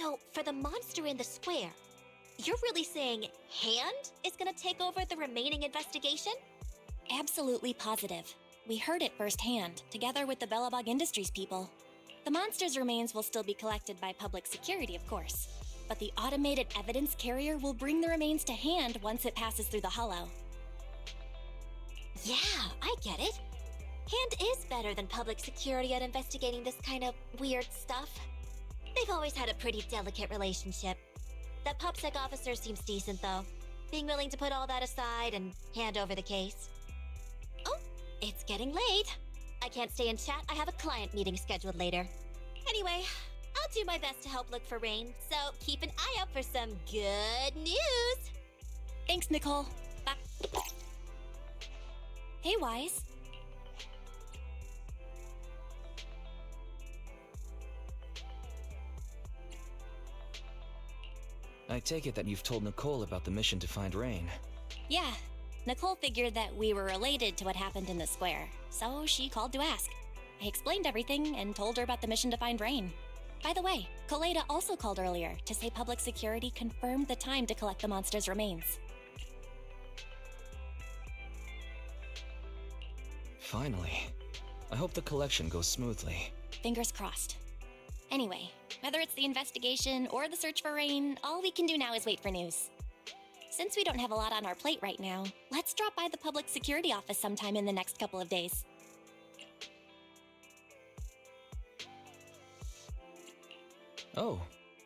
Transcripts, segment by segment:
So, for the monster in the square, you're really saying Hand is gonna take over the remaining investigation? Absolutely positive. We heard it firsthand, together with the Bellabog Industries people. The monster's remains will still be collected by public security, of course. But the automated evidence carrier will bring the remains to Hand once it passes through the hollow. Yeah, I get it. Hand is better than public security at investigating this kind of weird stuff. They've always had a pretty delicate relationship. That PopSec officer seems decent, though, being willing to put all that aside and hand over the case. Oh, it's getting late. I can't stay and chat. I have a client meeting scheduled later. Anyway, I'll do my best to help look for Rain, so keep an eye out for some good news. Thanks, Nicole. Bye. Hey, Wise. I take it that you've told Nicole about the mission to find Rain. Yeah, Nicole figured that we were related to what happened in the square, so she called to ask. I explained everything and told her about the mission to find Rain. By the way, Koleda also called earlier to say public security confirmed the time to collect the monster's remains. Finally. I hope the collection goes smoothly. Fingers crossed. Anyway, whether it's the investigation or the search for Rain, all we can do now is wait for news. Since we don't have a lot on our plate right now, let's drop by the public security office sometime in the next couple of days. Oh,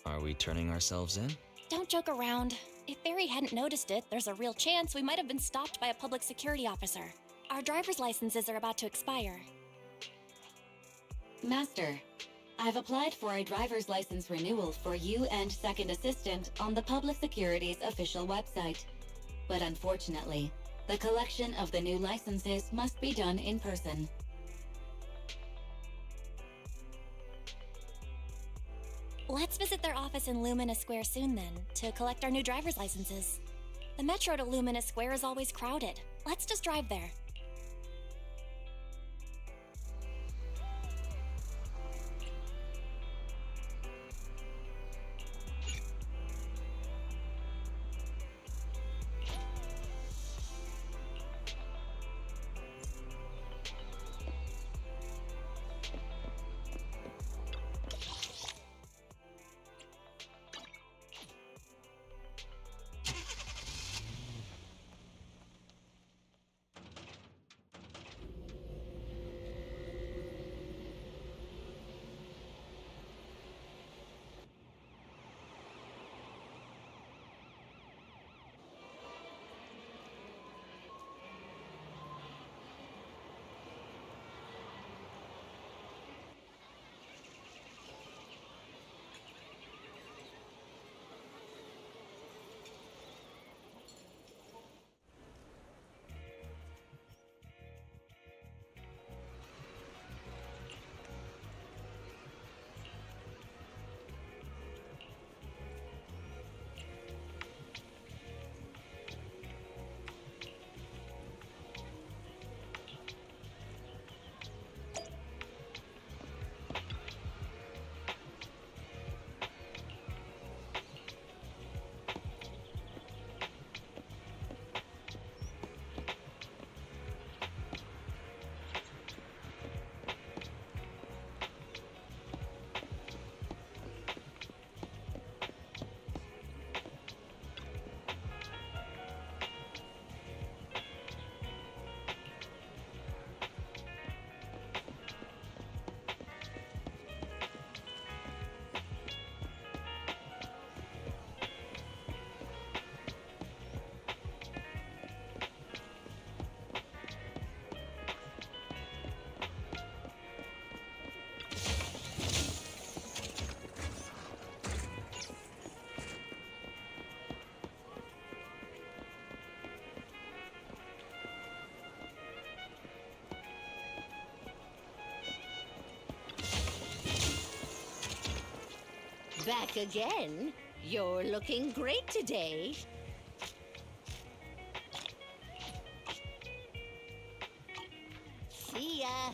are we turning ourselves in? Don't joke around. If Barry hadn't noticed it, there's a real chance we might have been stopped by a public security officer. Our driver's licenses are about to expire. Master, I've applied for a driver's license renewal for you and Second Assistant on the Public Security's official website. But unfortunately, the collection of the new licenses must be done in person. Let's visit their office in Lumina Square soon then, to collect our new driver's licenses. The metro to Lumina Square is always crowded. Let's just drive there. Back again? You're looking great today. See ya.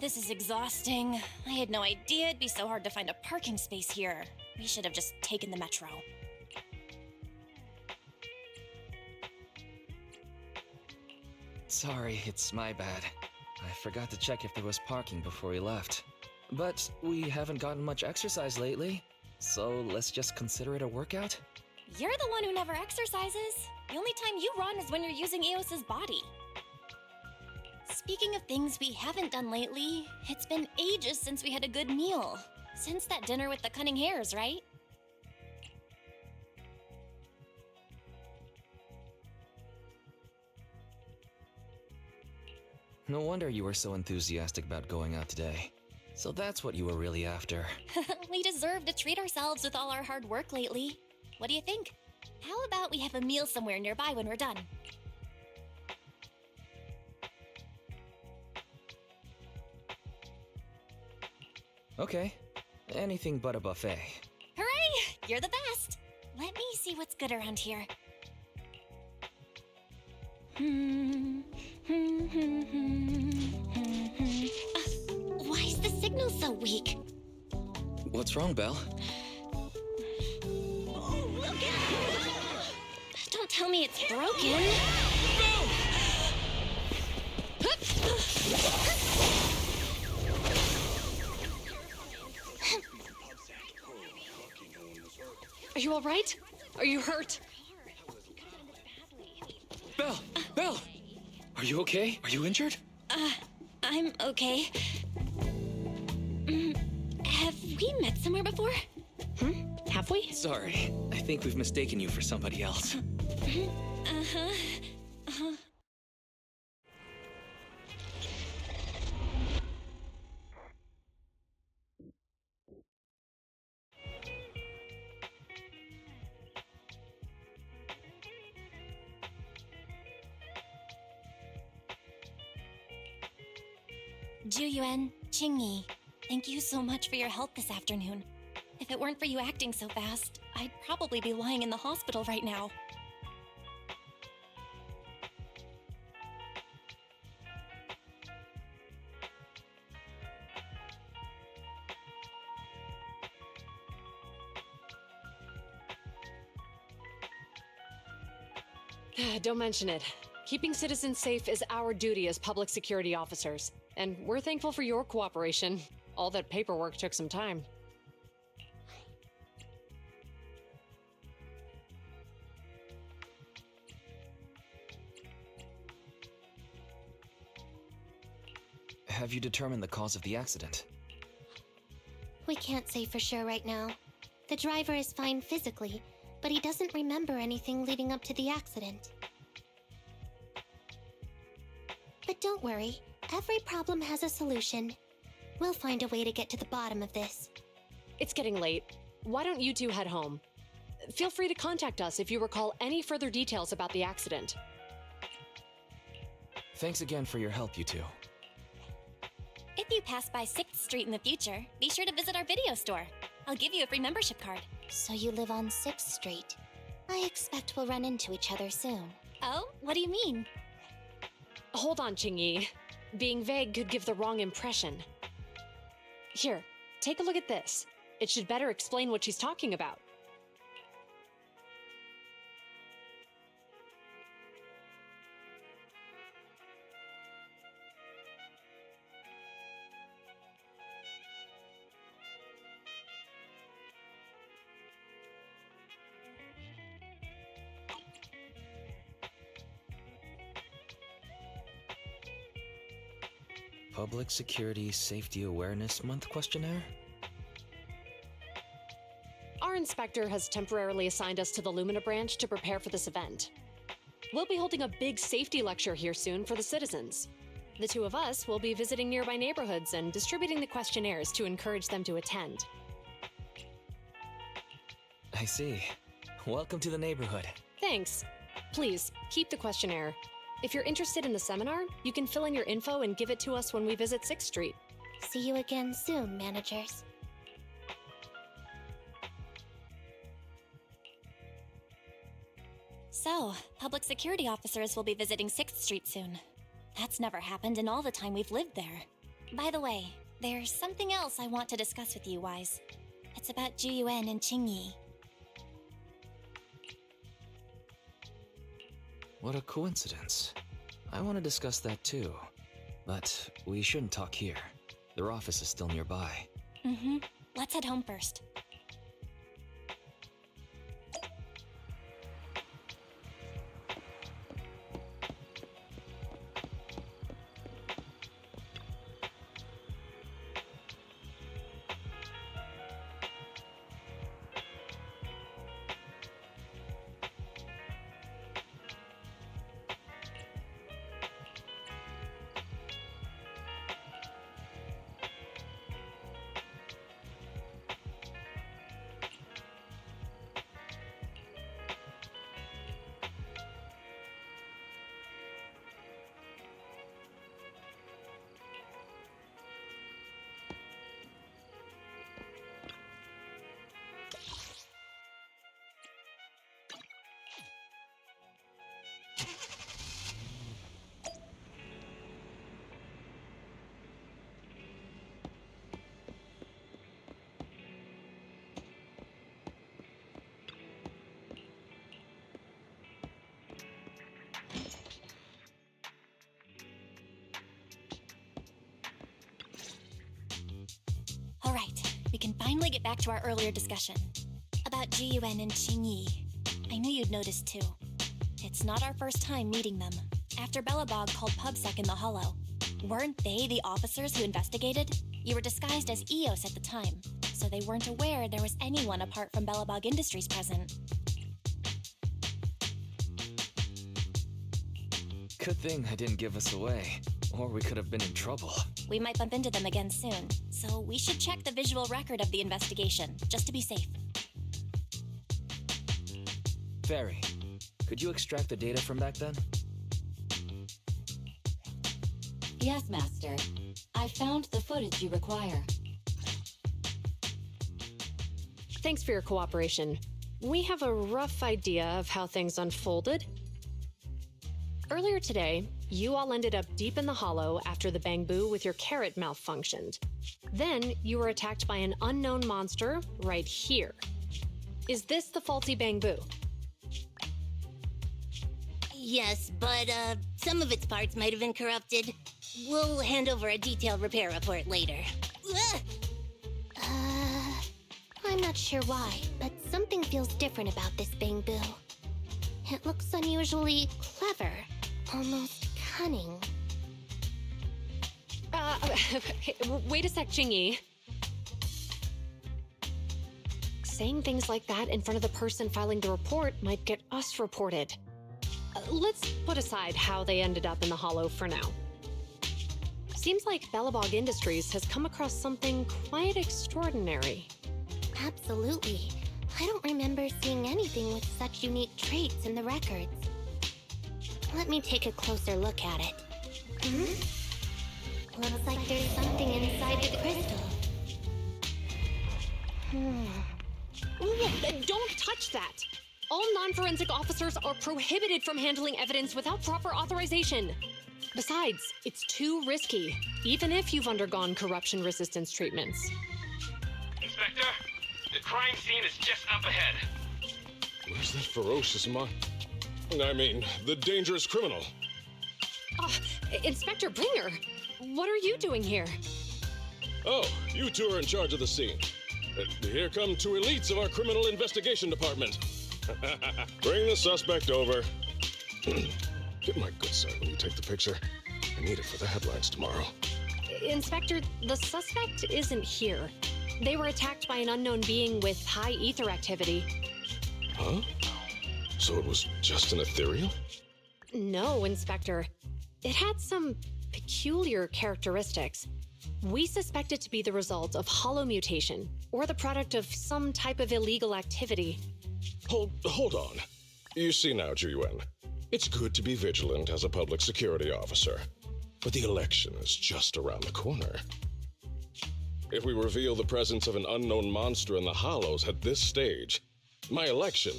this is exhausting. I had no idea it'd be so hard to find a parking space here. We should have just taken the metro. Sorry, it's my bad. I forgot to check if there was parking before we left. But we haven't gotten much exercise lately, so let's just consider it a workout? You're the one who never exercises. The only time you run is when you're using Eos's body. Speaking of things we haven't done lately, it's been ages since we had a good meal. Since that dinner with the cunning hares, right? No wonder you were so enthusiastic about going out today. So that's what you were really after. We deserve to treat ourselves with all our hard work lately. What do you think? How about we have a meal somewhere nearby when we're done? Okay, anything but a buffet. Hooray! You're the best! Let me see what's good around here. Why is the signal so weak? What's wrong, Belle? Don't tell me it's broken. Are you all right? Are you hurt? Belle! Belle! Are you okay? Are you injured? I'm okay. Have we met somewhere before? Have we? Sorry, I think we've mistaken you for somebody else. Juyuan, Qingyi, thank you so much for your help this afternoon. If it weren't for you acting so fast, I'd probably be lying in the hospital right now. Don't mention it. Keeping citizens safe is our duty as public security officers, and we're thankful for your cooperation. All that paperwork took some time. Have you determined the cause of the accident? We can't say for sure right now. The driver is fine physically, but he doesn't remember anything leading up to the accident. But don't worry, every problem has a solution. We'll find a way to get to the bottom of this. It's getting late. Why don't you two head home? Feel free to contact us if you recall any further details about the accident. Thanks again for your help, you two. If you pass by 6th Street in the future, be sure to visit our video store. I'll give you a free membership card. So you live on 6th Street. I expect we'll run into each other soon. Oh, what do you mean? Hold on, Qingyi. Being vague could give the wrong impression. Here, take a look at this. It should better explain what she's talking about. Public Security Safety Awareness Month questionnaire? Our inspector has temporarily assigned us to the Lumina branch to prepare for this event. We'll be holding a big safety lecture here soon for the citizens. The two of us will be visiting nearby neighborhoods and distributing the questionnaires to encourage them to attend. I see. Welcome to the neighborhood. Thanks. Please, keep the questionnaire. If you're interested in the seminar, you can fill in your info and give it to us when we visit 6th Street. See you again soon, managers. So, public security officers will be visiting 6th Street soon. That's never happened in all the time we've lived there. By the way, there's something else I want to discuss with you, Wise. It's about Juyuan and Qingyi. What a coincidence. I want to discuss that too. But we shouldn't talk here. Their office is still nearby. Mm-hmm. Let's head home first. All right, we can finally get back to our earlier discussion. About Juyuan and Qingyi. I knew you'd noticed too. It's not our first time meeting them. After Belobog called PubSec in the Hollow, weren't they the officers who investigated? You were disguised as EOS at the time, so they weren't aware there was anyone apart from Belobog Industries present. Good thing I didn't give us away, or we could have been in trouble. We might bump into them again soon, so we should check the visual record of the investigation, just to be safe. Fairy, could you extract the data from back then? Yes, Master. I found the footage you require. Thanks for your cooperation. We have a rough idea of how things unfolded. Earlier today, you all ended up deep in the hollow after the Bangbu with your carrot malfunctioned. Then, you were attacked by an unknown monster right here. Is this the faulty Bangbu? Yes, but some of its parts might have been corrupted. We'll hand over a detailed repair report later. I'm not sure why, but something feels different about this Bangbu. It looks unusually clever, almost cunning. Wait a sec, Qingyi. Saying things like that in front of the person filing the report might get us reported. Let's put aside how they ended up in the hollow for now. Seems like Belobog Industries has come across something quite extraordinary. Absolutely. I don't remember seeing anything with such unique traits in the records. Let me take a closer look at it. Looks like there's something inside the crystal. Don't touch that! All non-forensic officers are prohibited from handling evidence without proper authorization. Besides, it's too risky, even if you've undergone corruption resistance treatments. Inspector, the crime scene is just up ahead. Where's that ferocious the dangerous criminal? Inspector Bringer, what are you doing here? Oh, you two are in charge of the scene. Here come two elites of our criminal investigation department. Bring the suspect over. Get my good side when you take the picture. I need it for the headlines tomorrow. Inspector, the suspect isn't here. They were attacked by an unknown being with high ether activity. Huh? So it was just an ethereal? No, Inspector. It had some peculiar characteristics. We suspect it to be the result of hollow mutation, or the product of some type of illegal activity. Hold on. You see now, Juyuan. It's good to be vigilant as a public security officer, but the election is just around the corner. If we reveal the presence of an unknown monster in the Hollows at this stage, my election,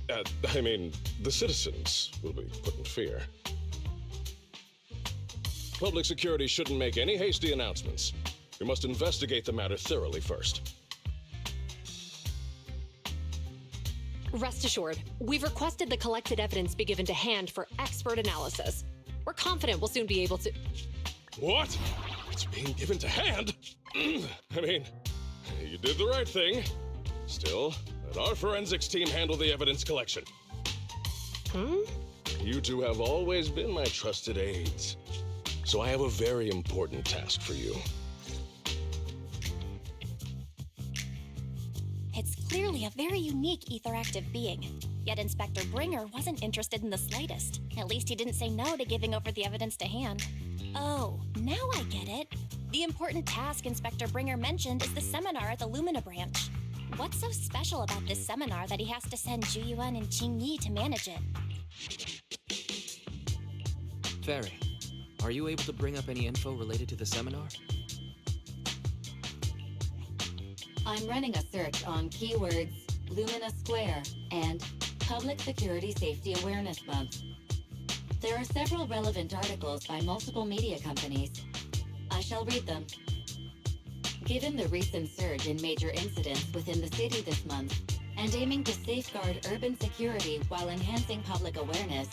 the citizens will be put in fear. Public security shouldn't make any hasty announcements. We must investigate the matter thoroughly first. Rest assured, we've requested the collected evidence be given to Hand for expert analysis. We're confident we'll soon be able to... What? It's being given to Hand? I mean, you did the right thing. Still, let our forensics team handle the evidence collection. You two have always been my trusted aides. So I have a very important task for you. It's clearly a very unique etheractive being. Yet Inspector Bringer wasn't interested in the slightest. At least he didn't say no to giving over the evidence to Hand. Oh, now I get it. The important task Inspector Bringer mentioned is the seminar at the Lumina branch. What's so special about this seminar that he has to send Zhu and Qingyi to manage it? Fairy, are you able to bring up any info related to the seminar? I'm running a search on keywords Lumina Square and Public Security Safety Awareness Month. There are several relevant articles by multiple media companies. I shall read them. Given the recent surge in major incidents within the city this month, and aiming to safeguard urban security while enhancing public awareness,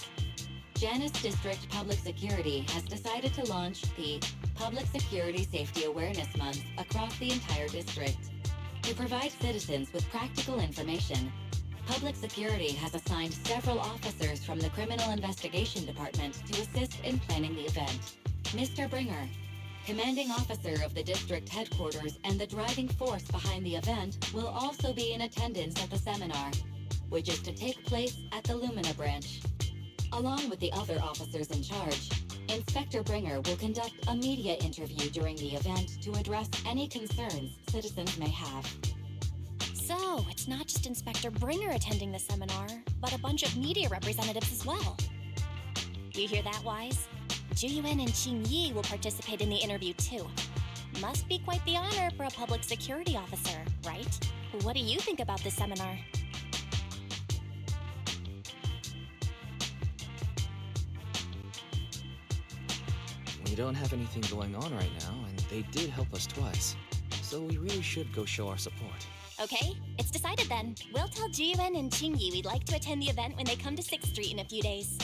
Janus District Public Security has decided to launch the Public Security Safety Awareness Month across the entire district. To provide citizens with practical information, Public Security has assigned several officers from the Criminal Investigation Department to assist in planning the event. Mr. Bringer, commanding officer of the district headquarters and the driving force behind the event, will also be in attendance at the seminar, which is to take place at the Lumina branch. Along with the other officers in charge, Inspector Bringer will conduct a media interview during the event to address any concerns citizens may have. So, it's not just Inspector Bringer attending the seminar, but a bunch of media representatives as well. You hear that, Wise? Zhu and Qingyi will participate in the interview too. Must be quite the honor for a public security officer, right? What do you think about this seminar? We don't have anything going on right now, and they did help us twice. So we really should go show our support. Okay, it's decided then. We'll tell Zhu and Qingyi we'd like to attend the event when they come to 6th Street in a few days.